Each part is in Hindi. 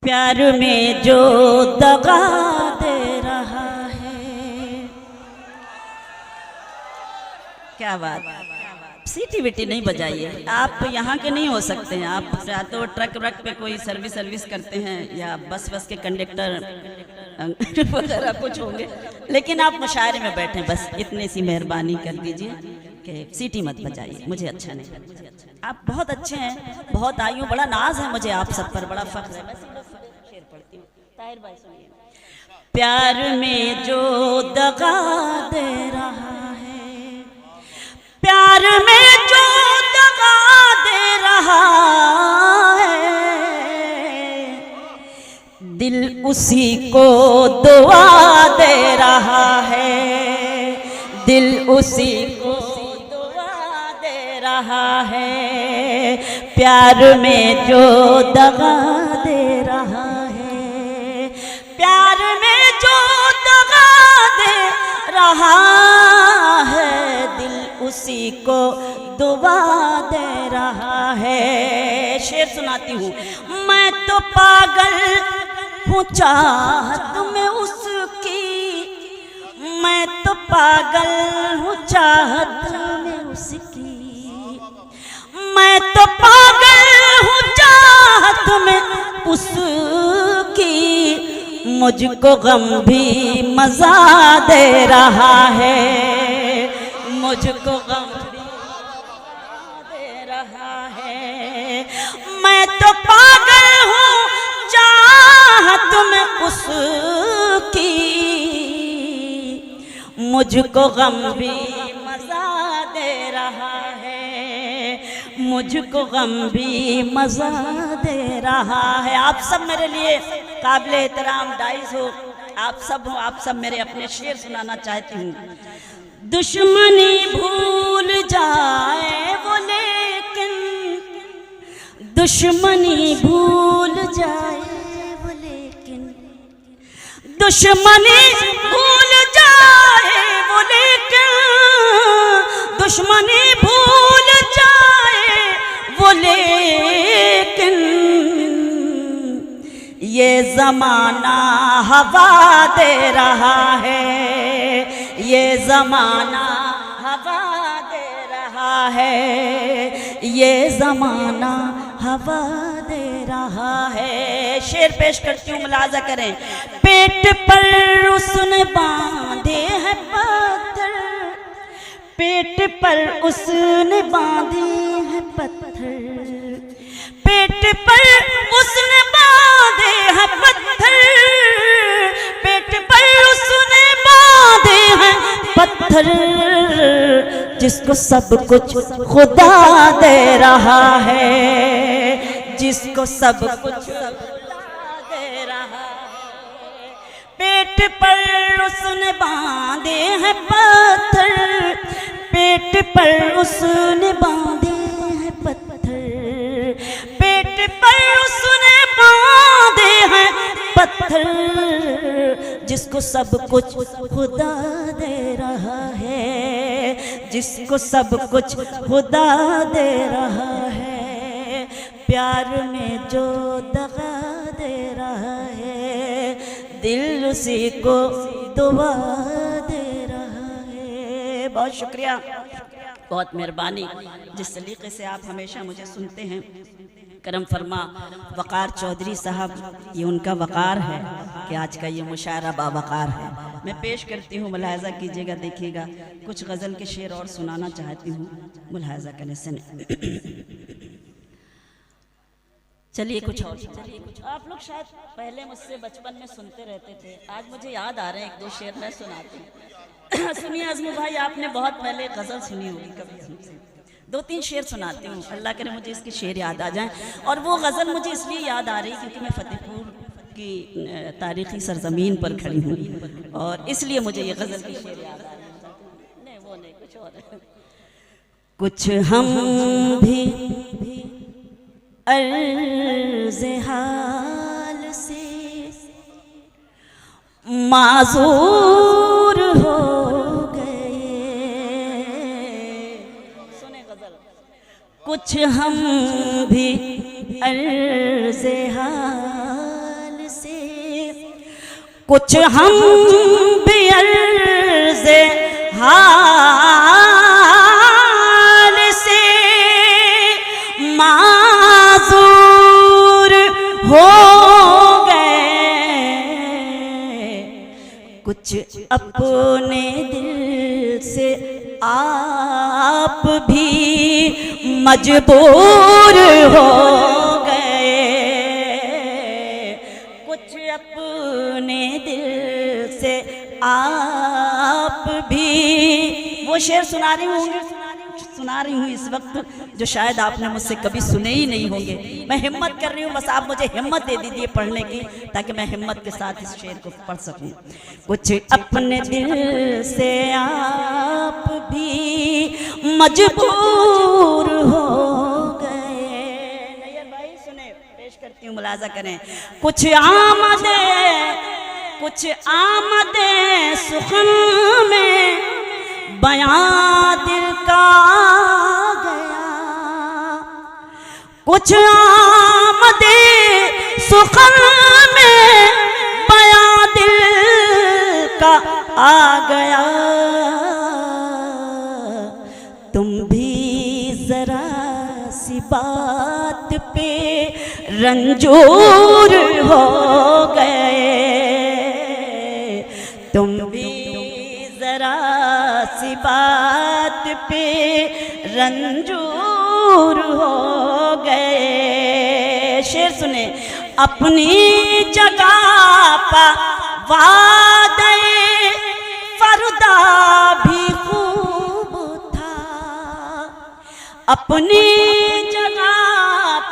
प्यार में जो दगा दे रहा है। क्या बात, सीटी विटी नहीं बजाइए, आप यहाँ के नहीं हो सकते हैं। आप या तो ट्रक व्रक पे कोई सर्विस करते हैं या बस के कंडक्टर वगैरह कुछ होंगे, लेकिन आप मुशायरे में बैठे, बस इतनी सी मेहरबानी कर दीजिए कि सीटी मत बजाइए, मुझे अच्छा नहीं लगता। आप बहुत अच्छे हैं, बहुत आई हूँ, बड़ा नाज है मुझे आप सब पर, बड़ा फख्र है। शेर पढ़ती हूँ, ताहिर भाई सुनिए। प्यार में जो दगा दे रहा है, प्यार में जो दगा दे रहा है, दिल उसी को दुआ दे रहा है, दिल उसी को दुआ दे रहा है। प्यार में जो दगा दे रहा है, प्यार में जो दगा दे रहा है, दिल उसी को दुआ दे रहा है। शेर सुनाती हूँ। मैं तो पागल हूँ चाहत में उसकी, मैं तो पागल हूँ चाहत में उसकी, मैं तो पागल हूँ चाहत में उसकी, मुझको गम भी मजा दे रहा है, मुझको गम भी दे रहा है। मैं तो पागल हूँ चाहत में उसकी, मुझको गम भी मजा दे रहा है, मुझको गम भी मजा दे रहा है। आप सब मेरे लिए काबिल एहतराम दाइस हो, आप सब हो, आप सब मेरे अपने शेर सुनाना चाहती हूँ। दुश्मनी भूल जाए वो लेकिन, दुश्मनी भूल जाए वो लेकिन, दुश्मनी भूल जाए वो लेकिन, दुश्मनी भूल जाए वो लेकिन, ये जमाना हवा दे रहा है, ये जमाना हवा दे रहा है, ये जमाना हवा दे रहा है। शेर पेश करती हूँ, मुलाजा करें। पेट पर उसने बांधे हैं पत्थर, पेट पर उसने बांधे हैं पत्थर, पेट पर उसने बांधे हैं पत्थर, पेट पर उसने बांधे हैं पत्थर, जिसको सब कुछ खुदा दे रहा है, जिसको सब कुछ खुदा दे रहा है। पेट पर उसने बांधे हैं पत्थर, पेट पर उसने बांधे हैं पत्थर, पेट पर उसने बांधे हैं पत्थर, जिसको सब कुछ खुदा दे रहा है, जिसको सब कुछ खुदा दे रहा है। प्यार में जो दगा दे रहा है, दिल उसी को दुआ दे रहा है। बहुत शुक्रिया, बहुत मेहरबानी। जिस तरीके से आप हमेशा मुझे सुनते हैं, करम फरमा वक़ार चौधरी साहब, ये उनका वक़ार है कि आज का ये मुशायरा बावक़ार है। मैं पेश करती हूँ, मुलाहज़ा कीजिएगा, देखिएगा। कुछ गज़ल के शेर और सुनाना चाहती हूँ, मुलाहज़ा करने से। चलिए कुछ और, आप लोग शायद पहले मुझसे बचपन में सुनते रहते थे, आज मुझे याद आ रहे हैं, एक दो शेर मैं सुनाती हूँ। सुनिए अज़्मू भाई, आपने बहुत पहले गज़ल सुनी होगी कभी हमसे, दो तीन शेर सुनाती हूँ, अल्लाह करे मुझे इसके शेर याद आ जाएं। और वो गज़ल मुझे इसलिए याद आ रही क्योंकि मैं फतेहपुर की तारीख़ी सरज़मीन पर खड़ी हूँ और इसलिए मुझे ये गज़ल की शेर याद आ रही है। नहीं वो नहीं, कुछ और। कुछ हम भी अर्ज़े हाल से माज़ूर हो गए, सुने गज़ल। कुछ हम भी अर्ज़े हाल कुछ हम भी अर्ज़े हाल से माज़ूर हो गए, कुछ अपने दिल से आप भी मजबूर हो गए, कुछ अपने दिल से आप भी। वो शेर सुना रही हूँ इस वक्त जो शायद आपने मुझसे कभी सुने ही नहीं होंगे। मैं हिम्मत कर रही हूँ, बस आप मुझे हिम्मत दे दीजिए पढ़ने की, ताकि मैं हिम्मत के साथ इस शेर को पढ़ सकूं। कुछ अपने दिल से आप भी मजबूर हो गए। नैयर भाई सुने, पेश करती हूँ, मुलाजा करें। कुछ आमदे सुखन में बयां दिल का गया, कुछ आमदे सुखन में बयां दिल का आ गया। तुम भी जरा सी बात पे रंजूर हो गए, तुम भी जरा सी बात पे रंजूर हो गए। शेर सुने। अपनी जगह पा वादे फरदा भी खूब था, अपनी जगह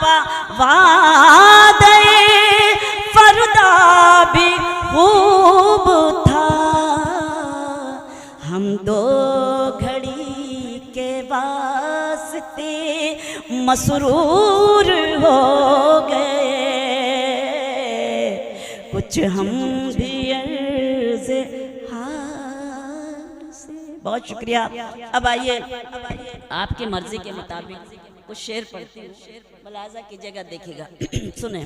पा वादे फरदा भी खूब था। हम दो घड़ी के वास्ते मसरूर हो गए, कुछ हम भी अर्ज़े हाल से। बहुत शुक्रिया। अब आइए आपकी मर्जी के मुताबिक कुछ शेर पढ़ती हूँ, मुलाजा की जगह देखिएगा। सुने।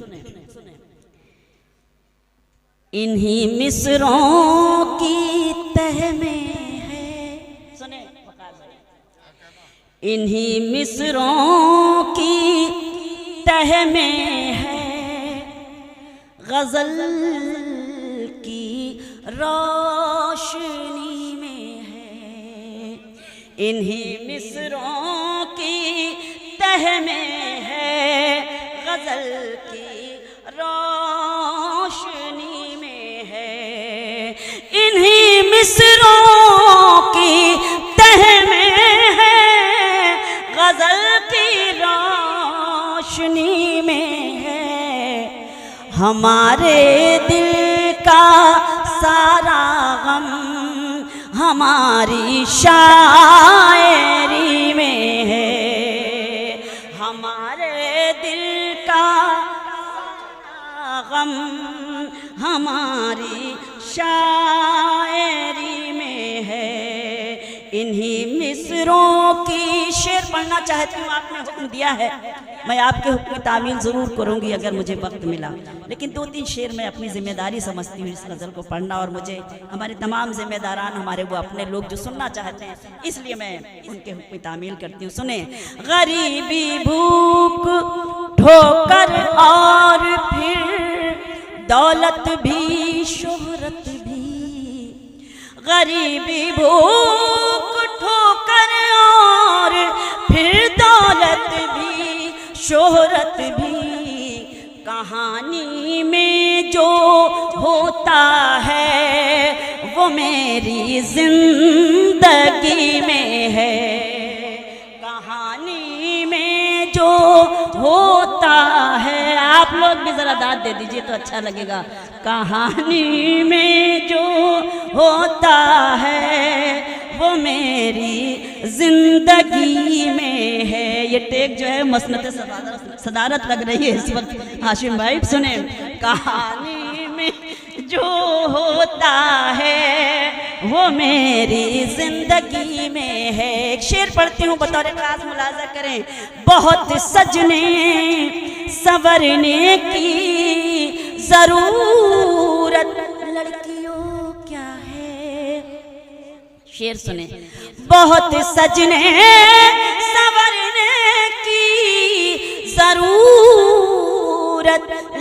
इन्हीं मिसरों की तह में है, सुने, इन्हीं मिसरों की तह में है गज़ल की रोशनी में है, इन्हीं मिसरों की तह में है गज़ल की रोशनी में है, इन्हीं मिसरों की तह में है गज़ल की रोशनी में है। हमारे दिल का सारा गम हमारी शायरी में है, हमारे दिल का सारा गम हमारी शायरी में है। इन्हीं मिसरों की शेर पढ़ना चाहती हूँ, आपने हुक्म दिया है, मैं आपके हुक्म की तामील ज़रूर करूँगी अगर मुझे वक्त मिला, लेकिन 2-3 शेर मैं अपनी जिम्मेदारी समझती हूँ इस गज़ल को पढ़ना, और मुझे हमारे तमाम जिम्मेदारान, हमारे वो अपने लोग जो सुनना चाहते हैं, इसलिए मैं उनके हुक्म की तामील करती हूँ। सुने। गरीबी, भूख, ठोकर और फिर दौलत भी शोहरत भी, गरीबी, भूख, ठोकर और फिर दौलत भी शोहरत भी, कहानी में जो होता है वो मेरी जिंदगी में है, कहानी में जो होता है। आप लोग भी जरा दाद दे दीजिए तो अच्छा लगेगा। कहानी में जो होता है वो मेरी जिंदगी में है। ये टेक जो है मसनत सदारत लग रही है इस वक्त हाशिम भाई। सुने। कहानी में जो होता है वो मेरी जिंदगी में है। एक शेर पढ़ती हूँ बतौर खास, मुलाजा करें। बहुत सजने संवरने की जरूरत लड़की शेर सुने। बहुत सजने संवरने की जरूरत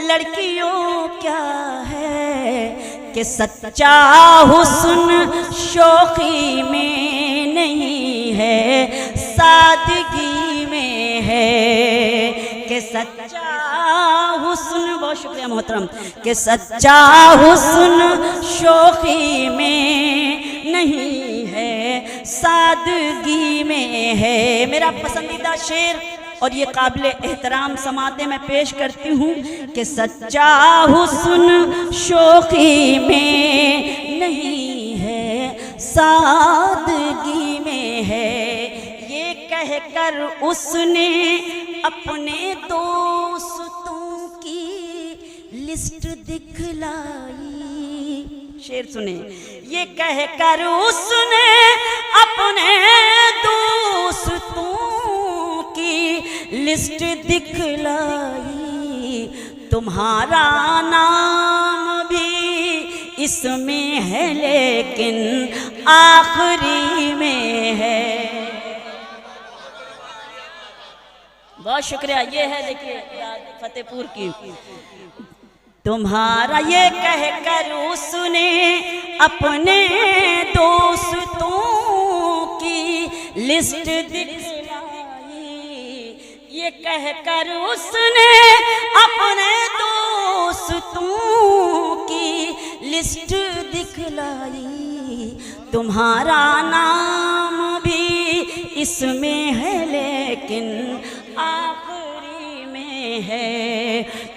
लड़कियों क्या है कि सच्चा हुस्न शौकी में नहीं है, सादगी में है। कि सच्चा हुस्न, बहुत शुक्रिया मोहतरम, कि सच्चा हुस्न शौकी में नहीं है, सादगी में है। मेरा पसंदीदा शेर और ये काबिल एहतराम समाते मैं पेश करती हूँ कि सच्चा हुस्न शौकी में नहीं है, सादगी में है। ये कहकर उसने अपने दोस्तों की लिस्ट दिखलाई। शेर सुने। ये कहकर उसने अपने दोस्तों की लिस्ट दिखलाई। तुम्हारा नाम भी इसमें है लेकिन आखिरी में है। बहुत शुक्रिया। ये है देखिए फतेहपुर की। तुम्हारा, ये कहकर उसने अपने दोस्तों की लिस्ट दिखलाई। ये कहकर उसने अपने दोस्तों की लिस्ट दिखलाई। तुम्हारा नाम भी इसमें है लेकिन आखिरी में है।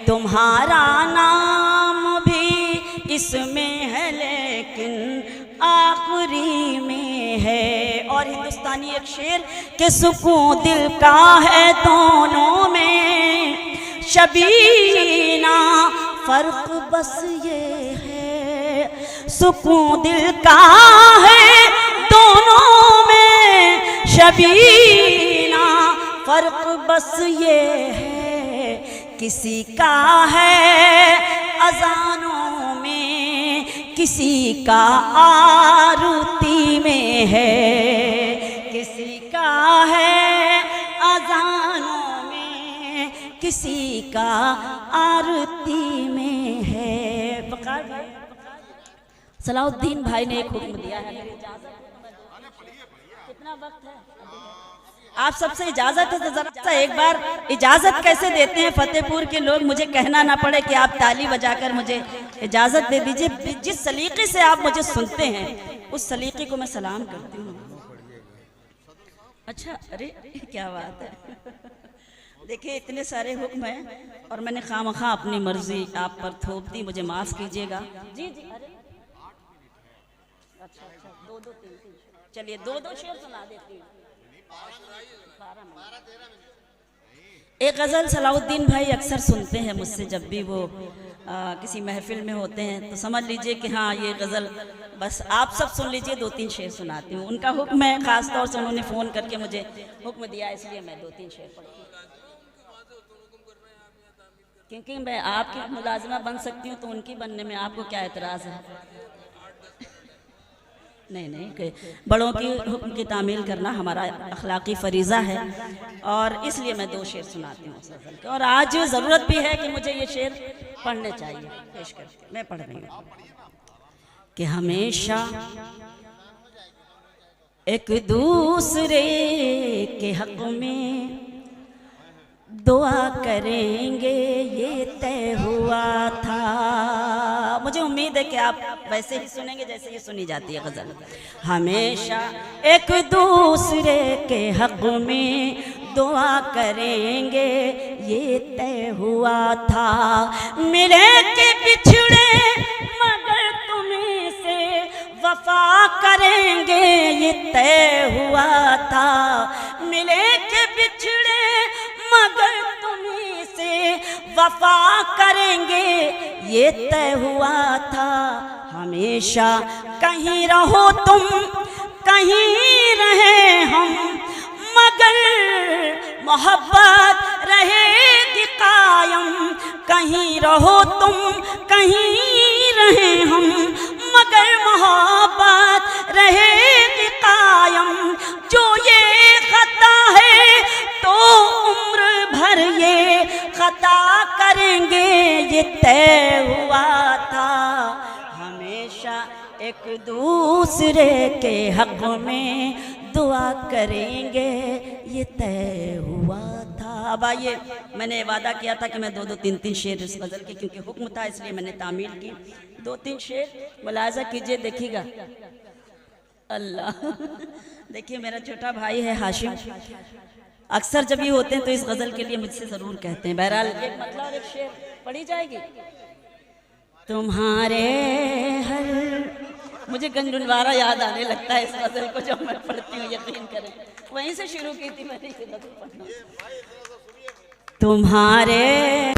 तुम्हारा नाम भी इसमें है लेकिन आखिरी में है। और हिंदुस्तानी एक शेर के सुकून दिल का है दोनों में शबीना, फर्क बस ये है। सुकून दिल का है दोनों में शबीना, फर्क बस ये है। किसी का है अजानों में, किसी का आरती में है। किसी का है अजानों में, किसी का आरती में है। बकार भाई, सलाउद्दीन भाई ने एक हुक्म दिया है, कितना वक्त है? आप सबसे इजाजत है तो जरा एक बार इजाजत कैसे देते हैं फतेहपुर के लोग, मुझे कहना ना पड़े कि आप ताली बजाकर मुझे इजाजत दे दीजिए। जिस सलीके से आप मुझे सुनते हैं उस सलीके को मैं सलाम करती हूँ। अच्छा, अरे क्या बात है। देखिए इतने सारे हुक्म हैं और मैंने खामखा अपनी मर्जी आप पर थोप दी, मुझे माफ कीजिएगा। जी जी, अरे अच्छा अच्छा, दो दो तीन तीन, चलिए दो दो शेर सुना देती हूँ। एक गज़ल सलाउद्दीन भाई अक्सर सुनते हैं मुझसे जब भी वो किसी महफिल में होते हैं, तो समझ लीजिए कि हाँ ये गज़ल बस आप सब सुन लीजिए। दो तीन शेर सुनाती हूँ। उनका हुक्म है, ख़ास तौर से उन्होंने फ़ोन करके मुझे हुक्म दिया, इसलिए मैं दो तीन शेर पढ़ती हूँ। क्योंकि मैं आपकी मुलाजिमा बन सकती हूँ तो उनकी बनने में आपको क्या एतराज़ है? नहीं नहीं, बड़ों की हुक्म की तामील करना हमारा अखलाकी फरीज़ा है और इसलिए मैं दो शेर सुनाती हूँ। और आज ज़रूरत भी है कि मुझे ये शेर पढ़ने चाहिए। पेश करती मैं पढ़ रही हूँ कि हमेशा एक दूसरे के हक में दुआ करेंगे ये तय हुआ था। मुझे उम्मीद है कि आप वैसे ही सुनेंगे जैसे ये सुनी जाती है गज़ल। हमेशा एक दूसरे के हक में दुआ करेंगे ये तय हुआ था। मिले के बिछड़े मगर तुम्हें से वफा करेंगे ये तय हुआ था। मिले के बिछड़े मगर तुम्हीं से वफा करेंगे ये तय हुआ था। हमेशा कहीं रहो तुम कहीं रहे हम, मगर मोहब्बत रहेगी कायम। कहीं रहो तुम कहीं रहे हम, मगर मोहब्बत रहेगी करेंगे ये तय हुआ था, हमेशा एक दूसरे के हक में दुआ करेंगे ये तय हुआ था। अब आइए, मैंने वादा किया था कि मैं 2-2, 3-3 शेर इस गज़ल के, क्योंकि हुक्म था इसलिए मैंने तामील की। 2-3 शेर मुलाजा कीजिए, देखिएगा। अल्लाह देखिए, मेरा छोटा भाई है हाशिम, अक्सर जब ये होते हैं तो इस गज़ल के लिए मुझसे ज़रूर कहते हैं। बहरहाल एक मतलब और एक शेर पढ़ी जाएगी। तुम्हारे हर, मुझे गंजुलवारा याद आने लगता है इस गज़ल को जब मैं पढ़ती हूँ, यकीन करें, वहीं से शुरू की थी मैंने ये गज़ल पढ़ना। तुम्हारे